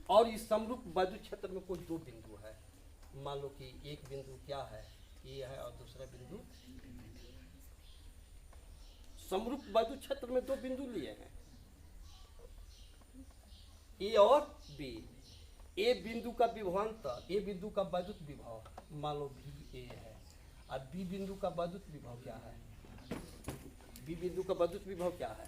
और इस समरूप वैद्युत क्षेत्र में कोई दो बिंदु है। मान लो कि एक बिंदु क्या है, ए है, और दूसरा बिंदु। समरूप वैद्युत क्षेत्र में दो बिंदु लिए हैं, ए और बी। ए बिंदु का विभवांतर, ए बिंदु का वैद्युत विभव मान लो भी ए है, और बी बिंदु का वैद्युत विभव क्या है, बी बिंदु का वैद्युत विभव क्या है,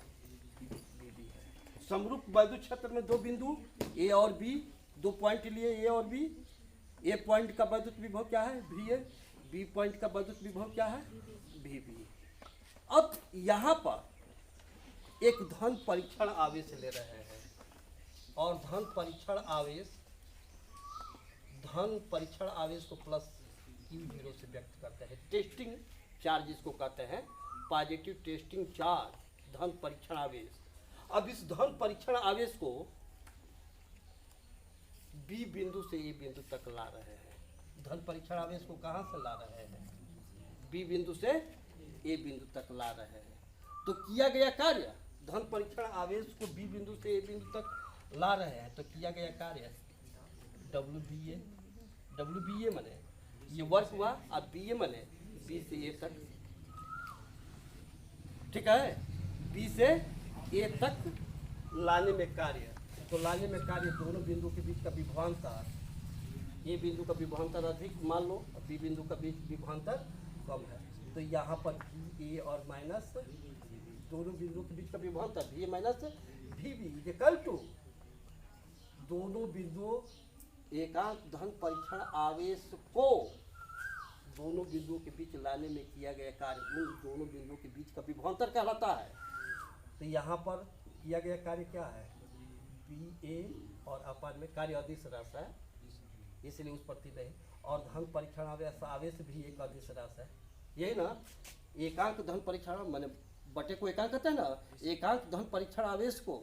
बी है। समरूप वैद्युत क्षेत्र में दो बिंदु ए और बी, दो पॉइंट लिए ए और बी। ए पॉइंट का वैद्युत विभव क्या है, भी है। बी पॉइंट का वैद्युत विभव क्या है, भी बी। अब यहाँ पर एक धन परीक्षण आवेश ले रहे हैं, और धन परीक्षण आवेश को प्लस Q0 से व्यक्त करते हैं। टेस्टिंग चार्ज इसको कहते हैं, पॉजिटिव टेस्टिंग चार्ज, धन परीक्षण आवेश। अब इस धन परीक्षण आवेश को बी बिंदु से ए बिंदु तक ला रहे हैं। धन परीक्षण आवेश को कहाँ से ला रहे हैं, बी बिंदु से ए बिंदु तक ला रहे हैं। तो किया गया कार्य, धन परीक्षण आवेश को बी बिंदु से ए बिंदु तक ला रहे हैं, तो किया गया कार्य WBA मने ये वर्क हुआ, अब BA मने बी से ए तक, ठीक है, बी से ए तक लाने में कार्य। तो लाने में कार्य दोनों बिंदु के बीच का विभवांतर, ए बिंदु का विभवांतर अधिक मान लो, बी बिंदु का बीच विभवांतर कम है। तो यहाँ पर भी ए और माइनस दोनों बिंदुओं के बीच का विभवांतर भी ए माइनस भी बी इक्वल टू दोनों बिंदुओं एकांक धन परीक्षण आवेश को दोनों बिंदुओं के बीच लाने में किया गया कार्य उन दोनों बिंदुओं के बीच का विभवांतर कहलाता है। तो यहाँ पर किया गया कार्य क्या है, बी ए और अपान में कार्य अदिश राशि है, इसलिए उस प्रति नहीं। और धन परीक्षण आवेश भी एक अदिश राशि है, यही ना। एकांक धन परीक्षण माने बटे को एकांक कहते हैं ना, एकांक धन परीक्षण आवेश को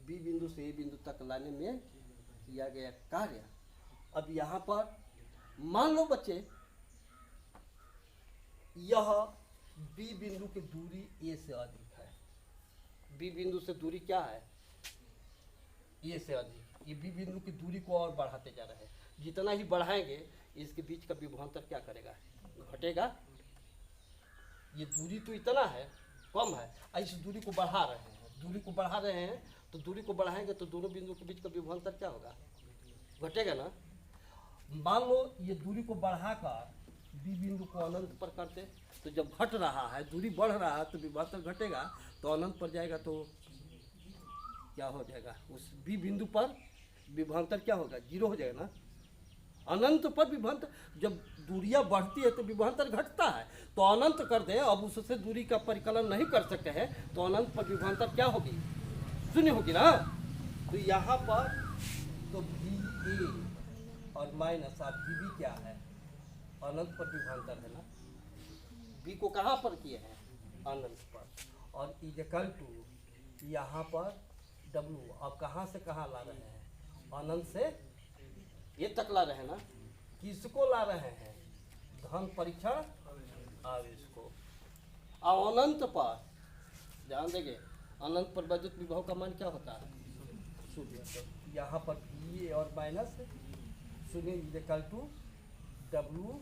बी बिंदु से ए बिंदु तक लाने में किया गया कार्य। अब यहाँ पर मान लो बच्चे, यह बी बिंदु की दूरी ए से अधिक है। बी बिंदु से दूरी क्या है, ए से अधिक। ये बी बिंदु की दूरी को और बढ़ाते जा रहे हैं, जितना ही बढ़ाएंगे इसके बीच का विभवांतर क्या करेगा, घटेगा। ये दूरी तो इतना है, कम है, इस दूरी को बढ़ा रहे हैं, दूरी को बढ़ा रहे हैं, तो दूरी को बढ़ाएंगे तो दोनों बिंदुओं के बीच का विभवांतर क्या होगा, घटेगा ना। मान लो ये दूरी को बढ़ाकर बी बिंदु को अनंत पर करते, तो जब घट रहा है, दूरी बढ़ रहा है, तो विभवांतर घटेगा, तो अनंत पर जाएगा तो क्या हो जाएगा, उस बी बिंदु पर विभवांतर क्या होगा, 0 हो जाएगा ना। अनंत पर विभवांतर, जब दूरियां बढ़ती है तो विभवांतर घटता है, तो अनंत कर दें, अब उससे दूरी का परिकलन नहीं कर सकते हैं, तो अनंत पर विभवांतर क्या होगी, 0 होगी ना। तो यहाँ पर तो बी ए और माइनस आप बी क्या है, अनंत पर विभवांतर है ना। बी को कहाँ पर किए हैं, अनंत पर, और इक्वल टू यहाँ पर डब्लू। अब कहाँ से कहाँ ला रहे हैं, अनंत से ये तक ला रहे हैं ना। किसको ला रहे हैं, धन परीक्षण आवेश को। और अनंत पर ध्यान देंगे, अनंत पर वैद्युत विभव का मान क्या होता है, 0। यहाँ पर बी ए और माइनस 0 इक्वल टू डब्लू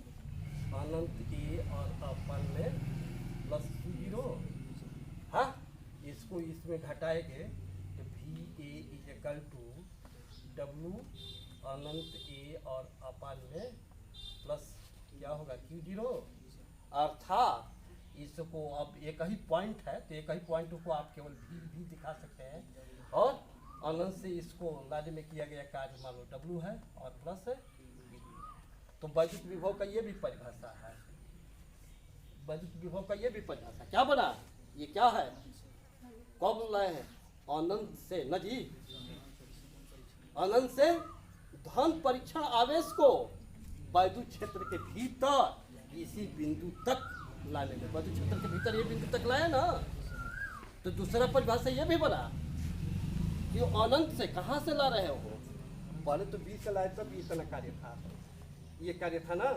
अनंत ए और अपन में प्लस 0। हाँ, इसको इसमें घटाएंगे तो भी ए इक्वल टू डब्लू अनंत ए और अपन में प्लस क्या होगा, Q0। अर्थात इसको अब एक ही पॉइंट है, तो एक ही पॉइंट को आप केवल भी दिखा सकते हैं, और अनंत से इसको लाने में किया गया कार्य मान लो W है और प्लस है। तो वैद्युत विभव का ये भी परिभाषा है, वैद्युत विभव का ये भी परिभाषा क्या बना, ये क्या है, कब लाए हैं, अनंत से न जी, अनंत से धन परीक्षण आवेश को वैद्युत क्षेत्र के भीतर इसी बिंदु तक लाने में, वैद्युत क्षेत्र के भीतर ये बिंदु तक लाए ना। तो दूसरा परिभाषा ये भी बना कि अनंत से कहाँ से ला रहे हो, पहले तो 20 से लाए तब इतना कार्य था, ये कार्य था ना।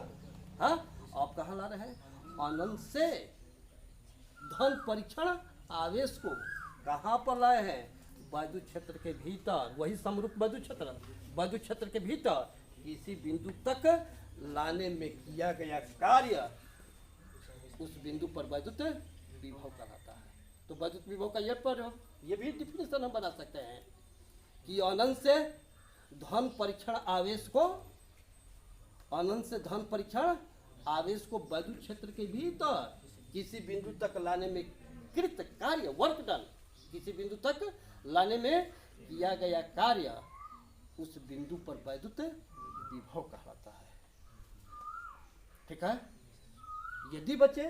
हाँ, आप कहाँ ला रहे हैं, अनंत से धन परीक्षण आवेश को कहाँ पर लाए हैं, वैद्युत क्षेत्र के भीतर, वही समरूप वैद्युत क्षेत्र के भीतर किसी बिंदु तक लाने में किया गया कार्य उस बिंदु पर वैद्युत विभव कहलाता है। तो वैद्युत विभव का ये भी डिफिनेशन हम बना सकते हैं कि अनंत से धन परीक्षण आवेश को वैद्युत क्षेत्र के भीतर किसी बिंदु तक लाने में कृत कार्य, वर्क डन, किसी बिंदु तक लाने में किया गया कार्य उस बिंदु पर वैद्युत विभव कहलाता है। ठीक है। यदि बच्चे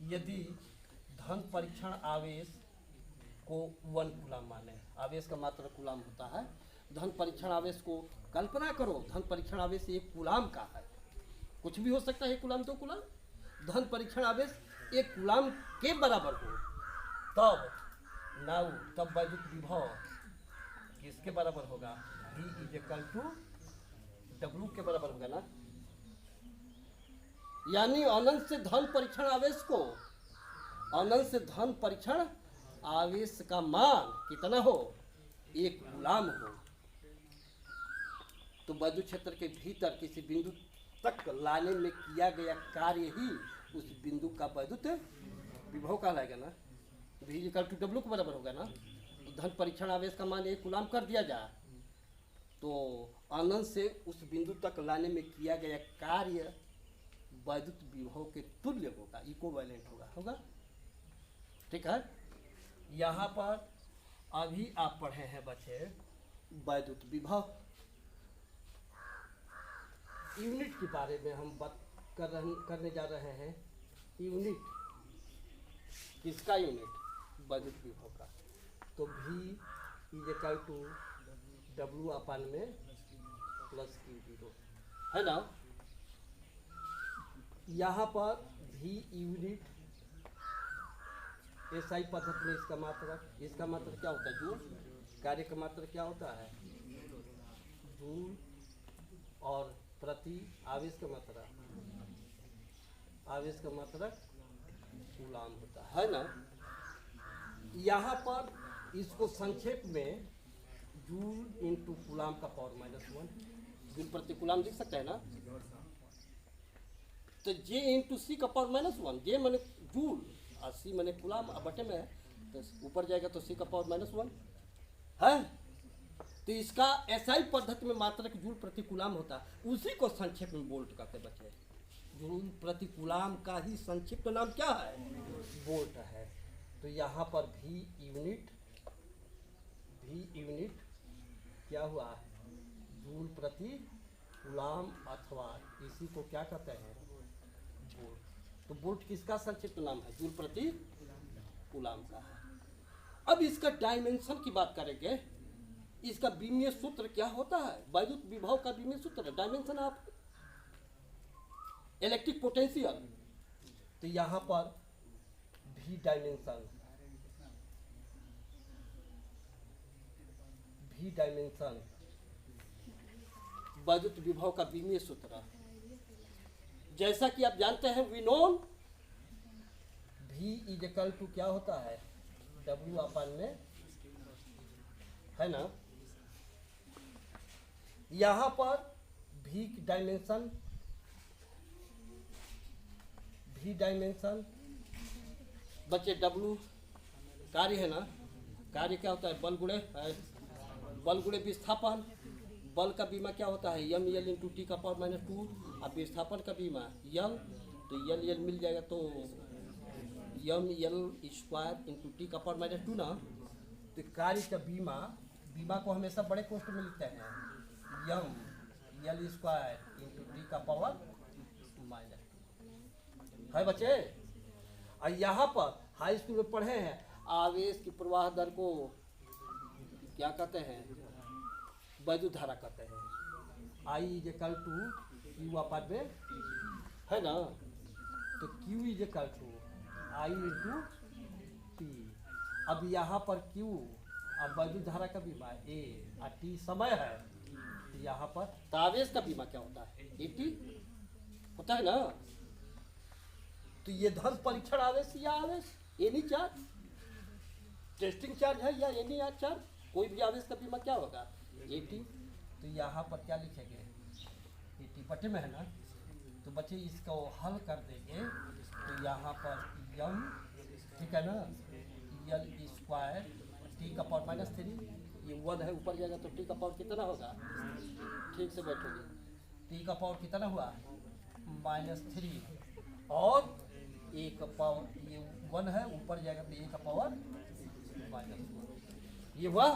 यदि धन परीक्षण आवेश को 1 कूलाम माने, आवेश का मात्रा कूलाम होता है, धन परीक्षण आवेश को कल्पना करो, धन परीक्षण आवेश 1 कूलाम का है, कुछ भी हो सकता है, 1 कूलाम 2 कूलाम, धन परीक्षण आवेश 1 कूलाम के बराबर हो तब वैद्युत विभव किसके बराबर होगा? V = W के बराबर होगा ना। यानी अनंत से धन परीक्षण आवेश का मान कितना हो? 1 कूलाम हो। तो वैद्युत क्षेत्र के भीतर किसी बिंदु तक लाने में किया गया कार्य ही उस बिंदु का वैद्युत विभव कहलाएगा ना। V = W के बराबर होगा ना। तो धन परीक्षण आवेश का मान 1 कूलाम कर दिया जाए तो अनंत से उस बिंदु तक लाने में किया गया कार्य वैद्युत विभव के तुल्य होगा, इक्विवेलेंट होगा। ठीक है। यहाँ पर अभी आप पढ़े हैं बच्चे वैद्युत विभव, यूनिट के बारे में हम बात करने जा रहे हैं। यूनिट किसका यूनिट? वैद्युत विभव का। तो V = W अपन में प्लस Q0 है ना। यहाँ पर V यूनिट SI पद्धति में इसका मात्रक क्या होता है? जूल। कार्य का मात्रक क्या होता है? जूल। और प्रति आवेश का मात्रक कूलाम होता है ना। यहाँ पर इसको संक्षेप में जूल इंटू कूलाम का पावर -1, जूल प्रति कूलाम लिख सकते हैं ना। तो J इंटू C का पावर -1, J माने जूल और C माने कूलाम, बटे में है तो ऊपर जाएगा तो C का पावर -1 है। तो इसका SI पद्धति में मात्रक जूल प्रति कूलाम होता है, उसी को संक्षेप में वोल्ट कहते बच्चे। जूल प्रति कूलाम का ही संक्षिप्त नाम क्या है? वोल्ट है। तो यहाँ पर V यूनिट क्या हुआ? जूल प्रति कूलाम, अथवा इसी को क्या कहते हैं? वोल्ट। तो वोल्ट किसका संक्षिप्त नाम है? जूल प्रति कूलाम का है। अब इसका डायमेंशन की बात करेंगे। इसका बीमीय सूत्र क्या होता है? वैद्युत विभव का बीमीय सूत्र डायमेंशन ऑफ इलेक्ट्रिक पोटेंशियल। तो यहाँ पर V डायमेंशन वैद्युत विभव का बीमीय सूत्र, जैसा कि आप जानते हैं वी नोन V = क्या होता है? W अपन में है ना। यहाँ पर V डायमेंशन बच्चे W कार्य है ना। कार्य क्या होता है? बल गुणे विस्थापन। बल का बीमा क्या होता है? mL × T का पावर -2 और विस्थापन का बीमा L, तो L मिल जाएगा तो mL² × T का पावर -2 ना। तो कार्य का बीमा को हमेशा बड़े कोष्ठ में लिखते हैं, mL² × T का पावर -2 है बच्चे। और यहाँ पर हाई स्कूल में पढ़े हैं आवेश की प्रवाह दर को क्या कहते हैं? वैद्युत धारा कहते हैं। I = Q अपन में है ना। तो Q = I × T। अब यहाँ पर Q अब वैद्युत धारा का बीमा A और T समय है। तो यहाँ पर आवेश का बीमा क्या होता है? AT होता है ना। तो ये धन परीक्षण आवेश या आवेश एनी चार्ज टेस्टिंग चार्ज है या एनी आर चार्ज, कोई भी आवेश का बीमा क्या होगा, एटी। तो यहाँ पर क्या लिखेंगे, एटी बटे में है ना, तो बच्चे इसको हल कर देंगे तो यहाँ पर यम, ठीक है ना, यल स्क्वायर टी का पावर माइनस थ्री, ये वन है ऊपर जाएगा तो टी का पावर कितना होगा, ठीक से बैठोगे, टी का पावर कितना हुआ माइनस थ्री, और ए का पावर ये वन है ऊपर जाएगा तो ए का पावर माइनस वन, ये हुआ।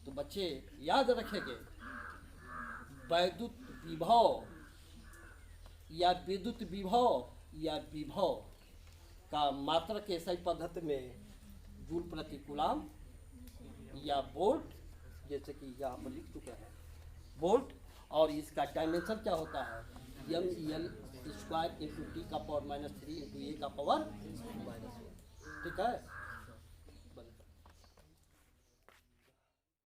तो बच्चे याद रखेंगे वैद्युत विभव या विद्युत विभव या विभव का मात्रक एसआई पद्धति में जूल प्रति कूलम या वोल्ट, जैसे कि यहाँ पर लिख चुके हैं वोल्ट, और इसका डायमेंशन क्या होता है M L square into T का power minus three into A का पावर माइनस वन, ठीक है।